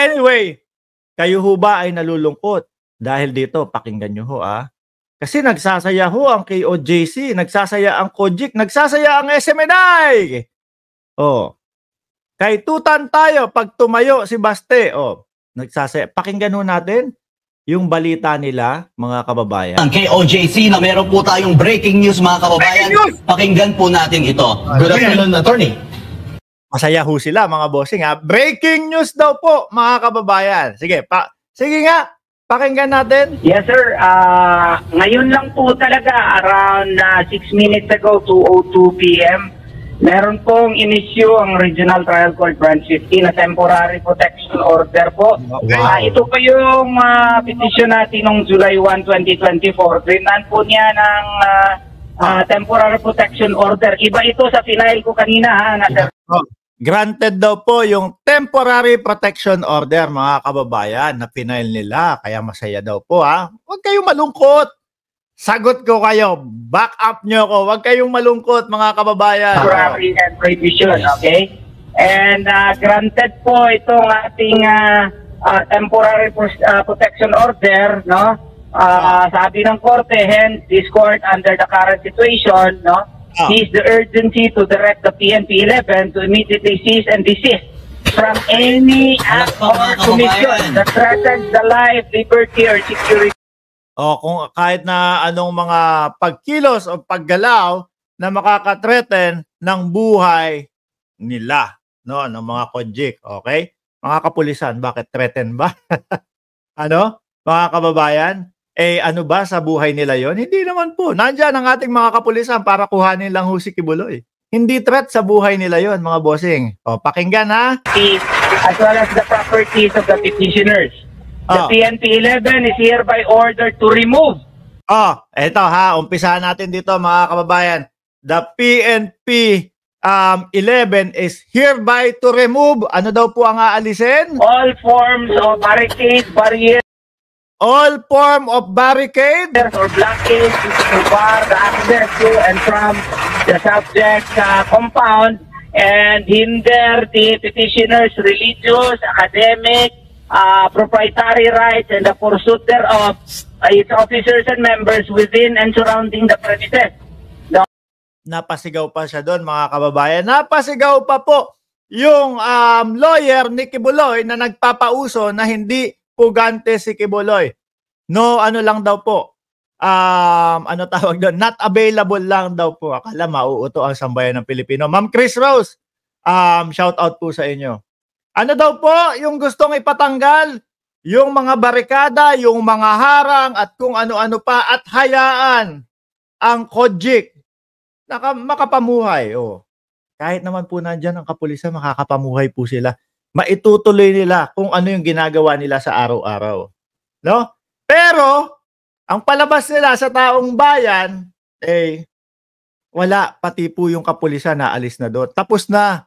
Anyway, kayo ho ba ay nalulungkot? Dahil dito, pakinggan nyo ho Kasi nagsasaya ho ang KOJC, nagsasaya ang Kojik, nagsasaya ang SMNI. Oh. Kay tutan tayo pag tumayo si Baste. Oh, nagsasaya. Pakinggan ho natin yung balita nila, mga kababayan. Ang KOJC na meron po tayong breaking news, mga kababayan. Pakinggan po natin ito. Good afternoon, attorney. Masaya ho sila, mga bossing Breaking news daw po, mga kababayan. Sige, sige nga. Pakinggan natin. Yes, sir. Ngayon lang po talaga, around 6 minutes ago, 2:02 p.m., meron pong inisyu ang Regional Trial Court Branch 15 na temporary protection order po. Okay. Ito pa yung petition natin noong July 1, 2024. Grinan po niya ng temporary protection order. Iba ito sa final ko kanina, Granted daw po yung temporary protection order, mga kababayan, na pinail nila. Kaya masaya daw po Huwag kayong malungkot. Sagot ko kayo. Back up nyo ko. Huwag kayong malungkot, mga kababayan. Temporary and prohibition, okay? And granted po itong ating temporary protection order, no? Sabi ng korte, hence this court under the current situation, no? Sees the urgency to direct the PNP 11 to immediately cease and desist from any act or commission that threatens the life, liberty, or security. Kung kahit na anong mga pagkilos o paggalaw na makaka-threaten ng buhay nila, no, ng mga Kojik, okay? Mga kapulisan, bakit threaten ba? Mga kababayan? Ano ba sa buhay nila yon? Hindi naman po. Nandiyan ang ating mga kapulisan para kuhanin lang ho si Kibuloy. Hindi threat sa buhay nila yon, mga bossing. Pakinggan as well as the properties of the petitioners. The PNP 11 is hereby ordered to remove. Eto umpisahan natin dito, mga kababayan. The PNP 11 is hereby to remove. Ano daw po ang aalisin? All forms of barricade, barrier. All form of barricade or blockade to bar the access to and from the subject compound and hinder the petitioner's religious, academic, proprietary rights and the pursuit thereof its officers and members within and surrounding the premises. Napasigaw pa siya doon, mga kababayan. Napasigaw pa po yung lawyer ni Kibuloy na nagpapauso na hindi pugante si Kibuloy. No, ano lang daw po. Ano tawag doon? Not available lang daw po. Akala mauuto ang sambayan ng Pilipino. Ma'am Chris Rose, shout out po sa inyo. Ano daw po yung gustong ipatanggal? Yung mga barikada, yung mga harang at kung ano-ano pa at hayaan ang Kojik makapamuhay. Kahit naman po nandyan ang kapulisan, makakapamuhay po sila. Maitutuloy nila kung ano yung ginagawa nila sa araw-araw. No? Pero, ang palabas nila sa taong bayan, wala. Pati po yung kapulisan na alis na doon. Tapos na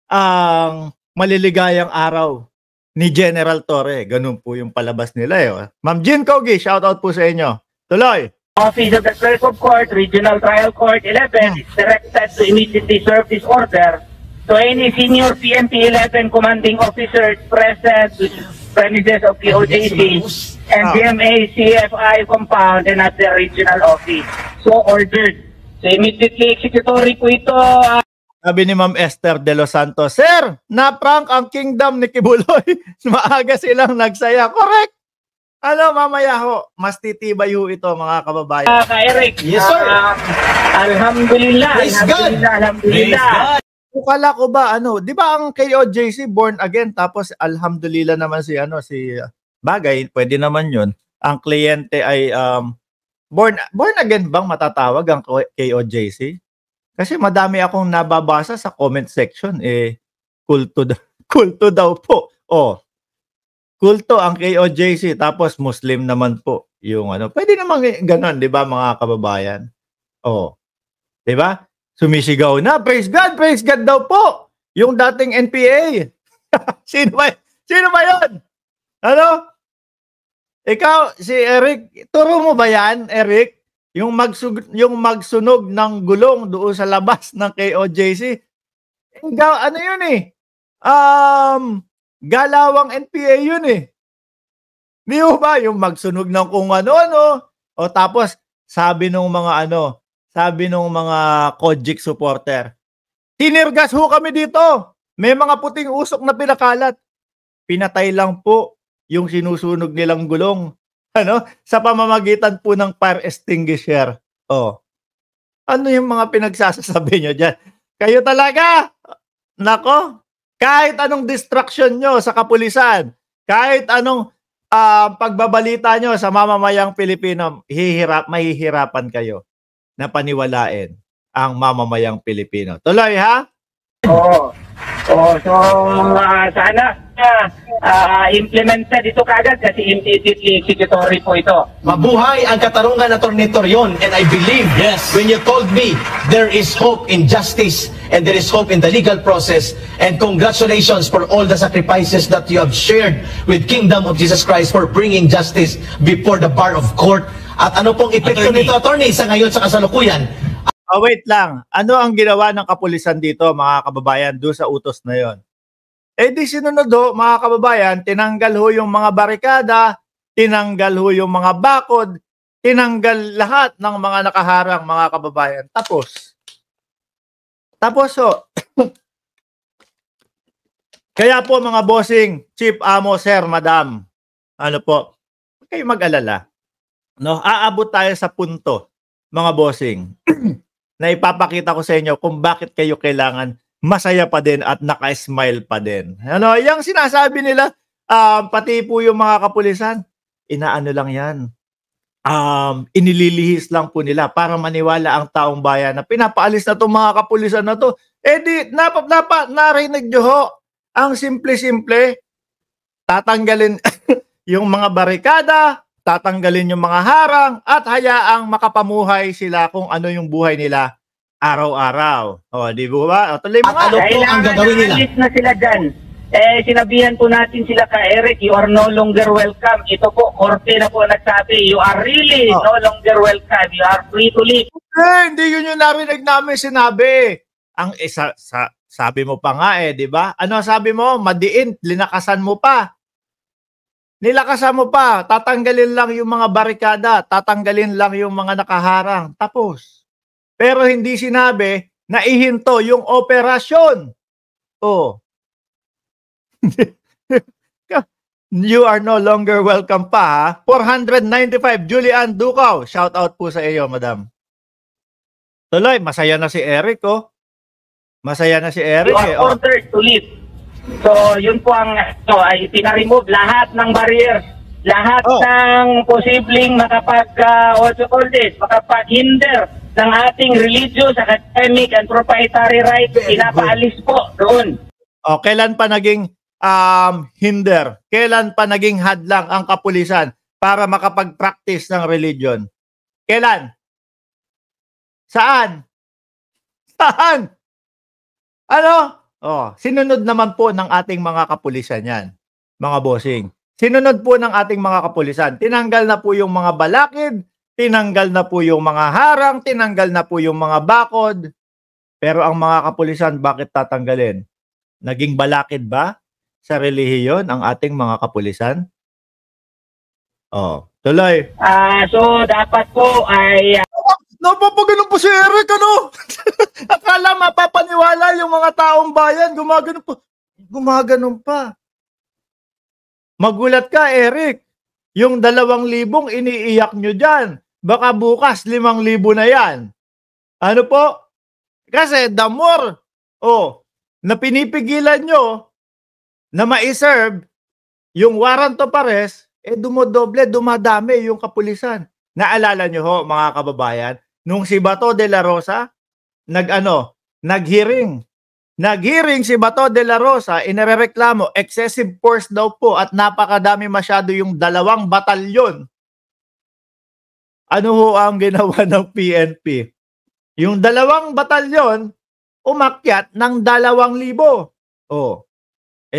ang maliligayang araw ni General Torre. Ganun po yung palabas nila. Ma'am Jean Kogi, shout out po sa inyo. Tuloy! Office of the Clerk of Court, Regional Trial Court 11 is directed to immediately serve this order to any senior PNP 11 commanding officers present with premises of POJC and DMA CFI compound and at the regional office. So ordered. So immediately executory po ito. Sabi ni Ma'am Esther De Los Santos, Sir, na-prank ang kingdom ni Kibuloy. Maaga silang nagsaya. Correct! Mamaya ho, mas titibay ho ito, mga kababayan. Eric, yes, sir. Alhamdulillah. Alhamdulillah. Ukala ko ba, di ba ang KOJC born again, tapos alhamdulillah naman si bagay, pwede naman yun. Ang kliyente ay born again bang matatawag ang KOJC? Kasi madami akong nababasa sa comment section, kulto daw po. Kulto ang KOJC, tapos Muslim naman po yung Pwede naman ganon, di ba, mga kababayan? Di ba? Sumisigaw na, praise God daw po, yung dating NPA. Sino ba yun? Ikaw, si Eric, turo mo ba yan, Eric? Yung magsunog ng gulong doon sa labas ng KOJC. Ano yun galawang NPA yun eh. Di ba? Yung magsunog ng kung ano-ano. O tapos, sabi nung mga Kojik supporter, tinirgas ho kami dito. May mga puting usok na pinakalat. Pinatay lang po yung sinusunog nilang gulong. Sa pamamagitan po ng fire extinguisher. Ano yung mga pinagsasasabi nyo dyan? Kayo talaga, nako, kahit anong distraction nyo sa kapulisan, kahit anong pagbabalita nyo sa mamamayang Pilipino, mahihirapan kayo na paniwalain ang mamamayang Pilipino. Tuloy, ha? Oo. So, sana implemented ito kagad kasi immediately executory po ito. Mabuhay ang katarungan na Atty. Torion, and I believe when you told me there is hope in justice and there is hope in the legal process, and congratulations for all the sacrifices that you have shared with Kingdom of Jesus Christ for bringing justice before the bar of court. At ano pong epekto nito, attorney, sa ngayon sa kasalukuyan? Wait lang. Ano ang ginawa ng kapulisan dito, mga kababayan, doon sa utos na yon? Di sinunod ho, mga kababayan, tinanggal ho yung mga barikada, tinanggal ho yung mga bakod, tinanggal lahat ng mga nakaharang, mga kababayan. Tapos ho. Kaya po mga bossing, chief, amo, sir, madam, huwag kayo mag-alala. Aabot tayo sa punto, mga bossing, na ipapakita ko sa inyo kung bakit kayo kailangan masaya pa din at naka-smile pa din. Yung sinasabi nila, pati po yung mga kapulisan, inaano lang yan. Inililihis lang po nila para maniwala ang taong bayan na pinapaalis na itong mga kapulisan na to. Narinig nyo ho, ang simple-simple, tatanggalin yung mga barikada, tatanggalin yung mga harang, at hayaang makapamuhay sila kung ano yung buhay nila araw-araw. Di ba? Tuloy mo nga. Ano po ang gagawin nila? Kailangan na sila dyan. Sinabihan po natin sila ka Eric, you are no longer welcome. Ito po, korte na po nagsabi, you are really no longer welcome. You are free to leave. Hindi yun yung narinig namin sinabi. Ang isa, sabi mo pa nga di ba? Ano sabi mo? Madiin, linakasan mo pa. Nilakasan mo pa, tatanggalin lang yung mga barikada, tatanggalin lang yung mga nakaharang. Tapos. Pero hindi sinabi na ihinto yung operasyon. You are no longer welcome pa, ha? 495, Julian Ducaw. Shout out po sa iyo, madam. Tuloy, masaya na si Eric, Masaya na si Eric, You are ordered to leave. So, yun po ang, ay pinaremove lahat ng barriers, lahat ng posibleng makapag-hinder ng ating religious, academic, and proprietary rights, pinapaalis po doon. Kailan pa naging hinder? Kailan pa naging hadlang ang kapulisan para makapag-practice ng religion? Kailan? Saan? Sinunod naman po ng ating mga kapulisan yan, mga bossing. Sinunod po ng ating mga kapulisan. Tinanggal na po yung mga balakid, tinanggal na po yung mga harang, tinanggal na po yung mga bakod. Pero ang mga kapulisan, bakit tatanggalin? Naging balakid ba sa relihiyon ang ating mga kapulisan? Tuloy. So, dapat po ay... Napapaganon po si Eric, Akala mapapaniwala yung mga taong bayan, gumaganon pa. Magulat ka, Eric. Yung 2,000 iniiyak nyo dyan. Baka bukas 5,000 na yan. Ano po? Kasi the more na pinipigilan nyo na ma-serve yung warrant of arrest, dumodoble, dumadami yung kapulisan. Naalala nyo ho, mga kababayan, nung si Bato de la Rosa, nag-hearing si Bato de la Rosa, inirereklamo, excessive force daw po at napakadami masyado yung 2 batalyon. Ano ho ang ginawa ng PNP? Yung 2 batalyon, umakyat ng 2,000.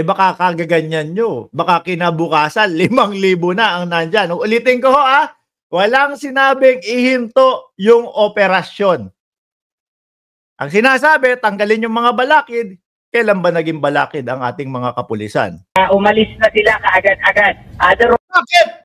Baka kagaganyan nyo. Baka kinabukasan, 5,000 na ang nandyan. Ulitin ko ho, walang sinabing ihinto yung operasyon. Ang sinasabi, tanggalin yung mga balakid, kailan ba naging balakid ang ating mga kapulisan? Umalis na sila kaagad-agad. Bakit?